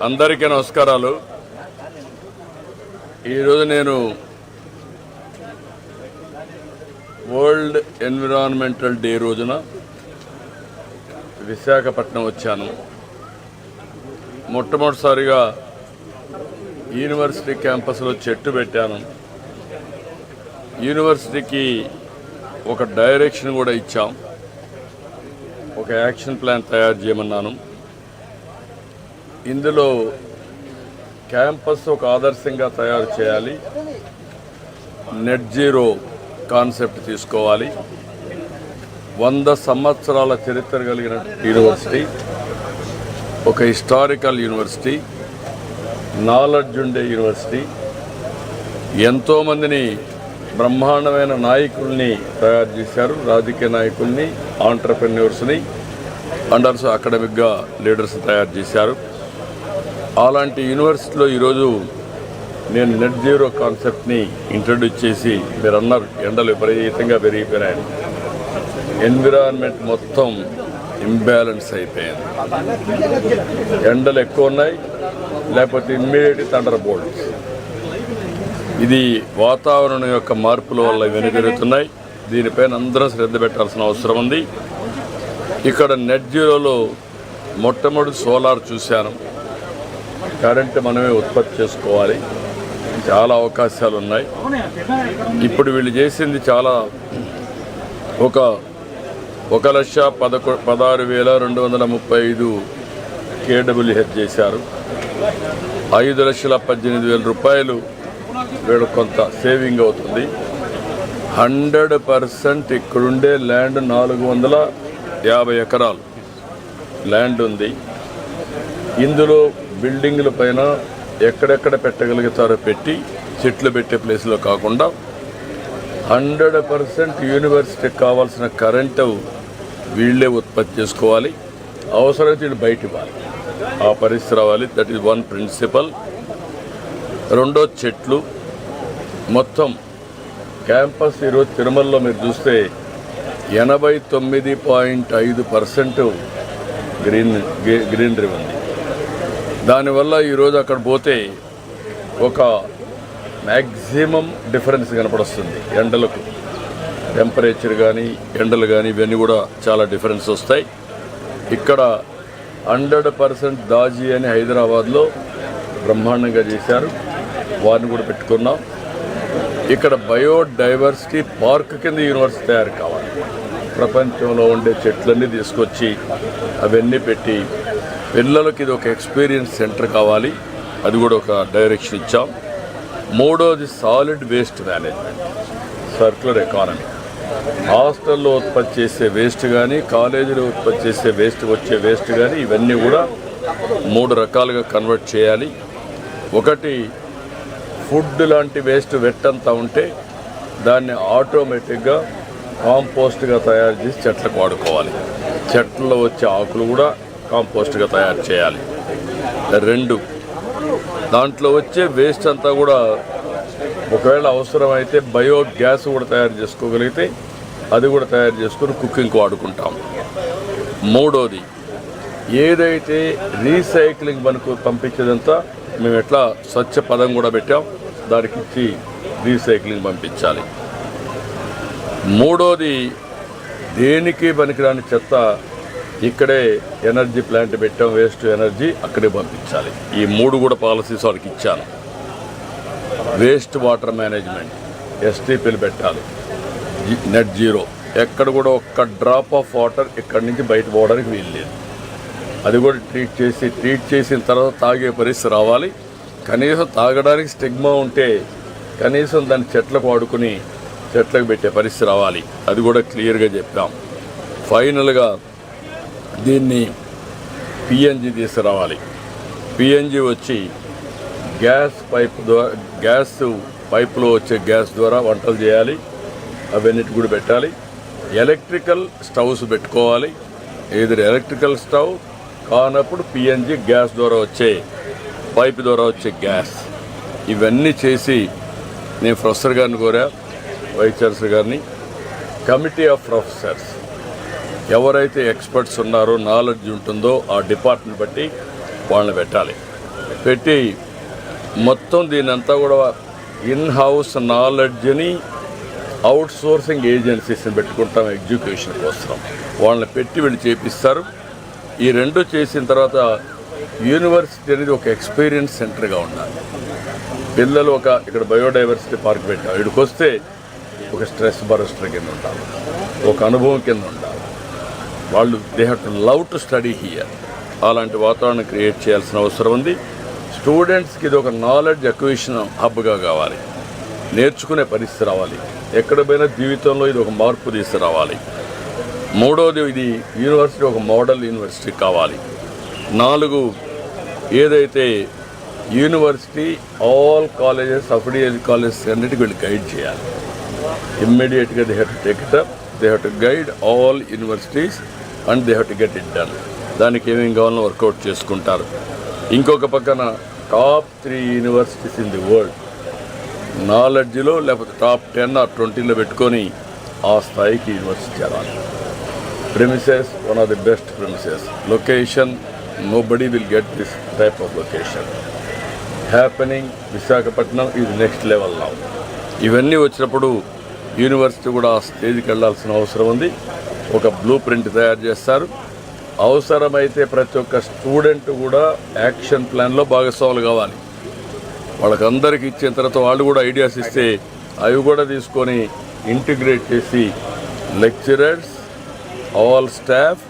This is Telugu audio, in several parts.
అందరికీ నమస్కారాలు. ఈరోజు నేను వరల్డ్ ఎన్విరాన్మెంటల్ డే రోజున విశాఖపట్నం వచ్చాను. మొట్టమొదటిసారిగా యూనివర్సిటీ క్యాంపస్లో చెట్టు పెట్టాను. యూనివర్సిటీకి ఒక డైరెక్షన్ కూడా ఇచ్చాం. ఒక యాక్షన్ ప్లాన్ తయారు చేయమన్నాను. ఇందులో క్యాంపస్ ఒక ఆదర్శంగా తయారు చేయాలి. నెట్ జీరో కాన్సెప్ట్ తీసుకోవాలి. 100 సంవత్సరాల చరిత్ర కలిగిన యూనివర్సిటీ, ఒక హిస్టారికల్ యూనివర్సిటీ, నాలెడ్జ్ ఉండే యూనివర్సిటీ, ఎంతోమందిని బ్రహ్మాండమైన నాయకుల్ని తయారు చేశారు. రాజకీయ నాయకుల్ని, ఆంటర్ప్రెన్యూర్స్ని, అండర్స్ అకాడమిక్గా లీడర్స్ తయారు చేశారు. అలాంటి యూనివర్సిటీలో ఈరోజు నేను నెట్ జీరో కాన్సెప్ట్ని ఇంట్రడ్యూస్ చేసి, మీరు అన్నారు ఎండలు విపరీతంగా పెరిగిపోయాయని. ఎన్విరాన్మెంట్ మొత్తం ఇంబ్యాలెన్స్ అయిపోయింది. ఎండలు ఎక్కువ ఉన్నాయి, లేకపోతే ఇమ్మీడియట్ థండర్ బోల్ట్స్. ఇది వాతావరణం యొక్క మార్పుల వల్ల ఇవన్నీ జరుగుతున్నాయి. దీనిపైన అందరూ శ్రద్ధ పెట్టాల్సిన అవసరం ఉంది. ఇక్కడ నెట్ జీరోలో మొట్టమొదటి సోలార్ చూశాను. కరెంటు మనమే ఉత్పత్తి చేసుకోవాలి. చాలా అవకాశాలు ఉన్నాయి. ఇప్పుడు వీళ్ళు చేసింది చాలా, 1,16,235 KWH చేశారు. 5,18,000 రూపాయలు వీళ్ళు కొంత సేవింగ్ అవుతుంది. 100% ఇక్కడుండే ల్యాండ్ 450 ఎకరాలు ల్యాండ్ ఉంది. ఇందులో బిల్డింగ్ల పైన ఎక్కడెక్కడ పెట్టగలుగుతారో పెట్టి, చెట్లు పెట్టే ప్లేస్లో కాకుండా 100% యూనివర్సిటీకి కావాల్సిన కరెంటు వీళ్ళే ఉత్పత్తి చేసుకోవాలి. అవసరమైతే వీళ్ళు బయట ఇవ్వాలి. ఆ పరిస్థితి రావాలి. That is one principle. రెండో, చెట్లు. మొత్తం క్యాంపస్ ఈరోజు తిరుమలలో మీరు చూస్తే 89.5% గ్రీనరీ ఉంది. దానివల్ల ఈరోజు అక్కడ పోతే ఒక మ్యాక్సిమం డిఫరెన్స్ కనపడుస్తుంది. ఎండలకు టెంపరేచర్ కానీ, ఎండలు కానీ, ఇవన్నీ కూడా చాలా డిఫరెన్స్ వస్తాయి. ఇక్కడ 100% దాజీ అని హైదరాబాద్లో బ్రహ్మాండంగా చేశారు. వారిని కూడా పెట్టుకున్నాం. ఇక్కడ బయోడైవర్సిటీ పార్క్ కింద యూనివర్సిటీ తయారు కావాలి. ప్రపంచంలో ఉండే చెట్లన్నీ తీసుకొచ్చి అవన్నీ పెట్టి పిల్లలకి ఇది ఒక ఎక్స్పీరియన్స్ సెంటర్ కావాలి. అది కూడా ఒక డైరెక్షన్ ఇచ్చాం. మూడోది solid waste management, circular economy. హాస్టల్లో ఉత్పత్తి చేసే వేస్ట్ కానీ, కాలేజీలో ఉత్పత్తి చేసే వచ్చే వేస్ట్ కానీ, ఇవన్నీ కూడా 3 రకాలుగా కన్వర్ట్ చేయాలి. ఒకటి, ఫుడ్ లాంటి వేస్ట్ వెట్టంతా ఉంటే దాన్ని ఆటోమేటిక్గా కాంపోస్ట్గా తయారు చేసి చెట్లకు వాడుకోవాలి. చెట్లలో వచ్చే ఆకులు కూడా కాంపోస్ట్గా తయారు చేయాలి. 2, దాంట్లో వచ్చే వేస్ట్ అంతా కూడా ఒకవేళ అవసరమైతే బయోగ్యాస్ కూడా తయారు చేసుకోగలిగితే అది కూడా తయారు చేసుకొని కుకింగ్కి వాడుకుంటాం. మూడోది, ఏదైతే రీసైక్లింగ్ మనకు పంపించేదంతా మేము ఎట్లా స్వచ్ఛ పదం కూడా పెట్టాం, దానికి ఇచ్చి రీసైక్లింగ్ పంపించాలి. మూడోది, దేనికి పనికిరాని చెత్త ఇక్కడే ఎనర్జీ ప్లాంట్ పెట్టాం, వేస్ట్ ఎనర్జీ అక్కడే పంపించాలి. ఈ 3 కూడా పాలసీస్ వాళ్ళకి ఇచ్చాను. వేస్ట్ వాటర్ మేనేజ్మెంట్, STPలు పెట్టాలి. నెట్ జీరో, ఎక్కడ కూడా ఒక్క డ్రాప్ ఆఫ్ వాటర్ ఇక్కడి నుంచి బయట పోవడానికి వీల్లేదు. అది కూడా ట్రీట్ చేసిన తర్వాత తాగే పరిస్థితి రావాలి. కనీసం తాగడానికి స్టిగ్మా ఉంటే కనీసం దాన్ని చెట్లకు వాడుకుని చెట్లకు పెట్టే పరిస్థితి రావాలి. అది కూడా క్లియర్గా చెప్పాం. ఫైనల్గా దీన్ని PNG తీసుకురావాలి. PNG వచ్చి గ్యాస్ పైపులో వచ్చే గ్యాస్ ద్వారా వంటలు చేయాలి. అవన్నిటి కూడా పెట్టాలి. ఎలక్ట్రికల్ స్టవ్స్ పెట్టుకోవాలి. ఏదైనా ఎలక్ట్రికల్ స్టవ్ కానప్పుడు PNG గ్యాస్ ద్వారా వచ్చే పైపు ద్వారా వచ్చే గ్యాస్, ఇవన్నీ చేసి నేను ప్రొఫెసర్ గారిని కోరా, వైస్ ఛాన్సలర్ గారిని, కమిటీ ఆఫ్ ప్రొఫెసర్స్ ఎవరైతే ఎక్స్పర్ట్స్ ఉన్నారో, నాలెడ్జ్ ఉంటుందో ఆ డిపార్ట్మెంట్ బట్టి వాళ్ళని పెట్టాలి. పెట్టి మొత్తం దీనంతా కూడా ఇన్ హౌస్ నాలెడ్జ్ని అవుట్ సోర్సింగ్ ఏజెన్సీస్ని పెట్టుకుంటాం ఎడ్యుకేషన్ కోసం. వాళ్ళని పెట్టి వీళ్ళు చేపిస్తారు. ఈ రెండు చేసిన తర్వాత యూనివర్సిటీ అనేది ఒక ఎక్స్పీరియన్స్ సెంటర్గా ఉండాలి. పిల్లలు ఇక్కడ బయోడైవర్సిటీ పార్క్ పెట్టాం, ఇక్కడికి వస్తే ఒక స్ట్రెస్ బరస్టర్ కింద ఉండాలి, ఒక అనుభవం కింద ఉండాలి. వాళ్ళు they have to love to study here. అలాంటి వాతావరణం క్రియేట్ చేయాల్సిన అవసరం ఉంది. స్టూడెంట్స్కి ఇది ఒక నాలెడ్జ్ అక్విజిషన్ హబ్గా కావాలి. నేర్చుకునే పరిస్థితి రావాలి. ఎక్కడ పోయినా జీవితంలో ఇది ఒక మార్పు తీసుకురావాలి. మూడోది, ఇది యూనివర్సిటీ ఒక మోడల్ యూనివర్సిటీ కావాలి. 4, ఏదైతే university all colleges affiliated colleges అన్నిటికీ వీళ్ళు గైడ్ చేయాలి. ఇమ్మీడియట్గా they have to take it up, they have to guide all universities and they have to get it done. దానికి ఏమేమి కావాలో వర్కౌట్ చేసుకుంటారు. ఇంకొక పక్కన top 3 universities in the world నాలెడ్జ్లో లేకపోతే టాప్ 10 or 20లో పెట్టుకొని ఆ స్థాయికి యూనివర్సిటీ చేరాలి. Premises one of the best premises. Location nobody will get this type of location happening. Visakhapatnam is next level now. ఇవన్నీ వచ్చినప్పుడు యూనివర్సిటీ కూడా ఆ స్టేజ్కి వెళ్ళాల్సిన అవసరం ఉంది. ఒక బ్లూ ప్రింట్ తయారు చేస్తారు. అవసరమైతే ప్రతి ఒక్క స్టూడెంట్ కూడా యాక్షన్ ప్లాన్లో భాగస్వాములు కావాలి. వాళ్ళకందరికీ ఇచ్చిన తర్వాత వాళ్ళు కూడా ఐడియాస్ ఇస్తే అవి కూడా తీసుకొని ఇంటిగ్రేట్ చేసి లెక్చరర్స్, ఆల్ స్టాఫ్,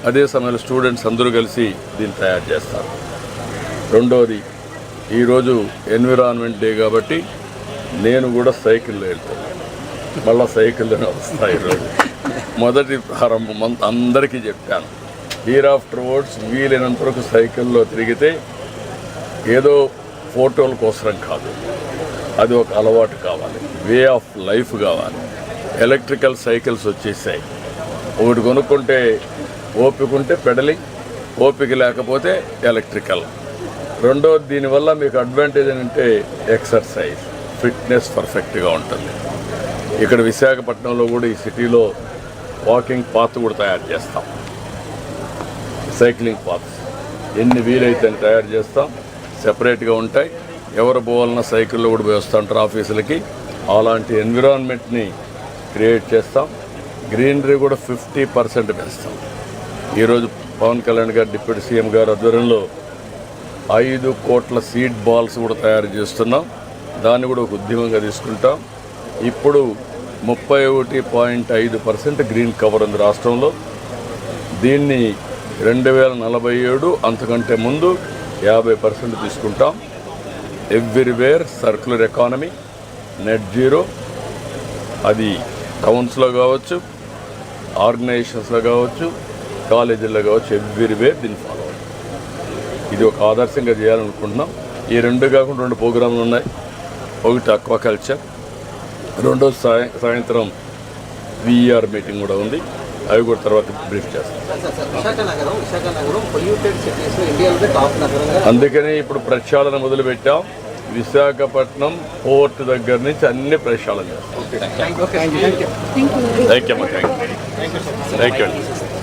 అదే సమయంలో స్టూడెంట్స్ అందరూ కలిసి దీన్ని తయారు చేస్తారు. రెండోది, ఈరోజు ఎన్విరాన్మెంట్ డే కాబట్టి నేను కూడా సైకిల్లో వెళ్తున్నాను. మళ్ళీ సైకిల్లోనే వస్తాయి. ఈరోజు మొదటి ప్రారంభం అందరికీ చెప్పాను, హీర్ ఆఫ్టర్ వర్డ్స్ వీలైనంత వరకు సైకిల్లో తిరిగితే ఏదో ఫోటోల కోసం కాదు, అది ఒక అలవాటు కావాలి, వే ఆఫ్ లైఫ్ కావాలి. ఎలక్ట్రికల్ సైకిల్స్ వచ్చేసాయి. ఒకటి కొనుక్కుంటే ఓపిక ఉంటే పెడలింగ్, ఓపిక లేకపోతే ఎలక్ట్రికల్. రెండోది, దీనివల్ల మీకు అడ్వాంటేజ్ ఏంటంటే ఎక్సర్సైజ్, ఫిట్నెస్ పర్ఫెక్ట్గా ఉంటుంది. ఇక్కడ విశాఖపట్నంలో కూడా ఈ సిటీలో వాకింగ్ పాత్ కూడా తయారు చేస్తాం. సైక్లింగ్ పాత్స్ ఎన్ని వీలైతే తయారు చేస్తాం. సెపరేట్గా ఉంటాయి. ఎవరు పోవాలన్నా సైకిల్లో కూడా పోయి వస్తూ ఉంటారు ఆఫీసులకి. అలాంటి ఎన్విరాన్మెంట్ని క్రియేట్ చేస్తాం. గ్రీనరీ కూడా 50% పెంచుతాం. ఈరోజు పవన్ కళ్యాణ్ గారు డిప్యూటీ సీఎం గారు ఆధ్వర్యంలో 5 కోట్ల సీడ్ బాల్స్ కూడా తయారు చేస్తున్నాం. దాన్ని కూడా ఒక ఉద్యమంగా తీసుకుంటాం. ఇప్పుడు 31.5% గ్రీన్ కవర్ ఉంది రాష్ట్రంలో. దీన్ని 2047 అంతకంటే ముందు 50% తీసుకుంటాం. Everywhere circular economy, net zero. అది టౌన్స్లో కావచ్చు, ఆర్గనైజేషన్స్లో కావచ్చు, కాలేజీల్లో కావచ్చు, ఎవ్రీవేర్ దీన్ని ఫాలో అవ్వాలి. ఇది ఒక ఆదర్శంగా చేయాలనుకుంటున్నాం. ఈ 2 కాకుండా 2 ప్రోగ్రాంలు ఉన్నాయి. ఒకటి అక్వాకల్చర్, రెండోది సాయంత్రం విఆర్ మీటింగ్ కూడా ఉంది. అవి కూడా తర్వాత బ్రీఫ్ చేస్తాం. అందుకని ఇప్పుడు ప్రక్షాళన మొదలుపెట్టాం. విశాఖపట్నం పోర్ట్ దగ్గర నుంచి అన్ని ప్రక్షాళన చేస్తాం. Thank you.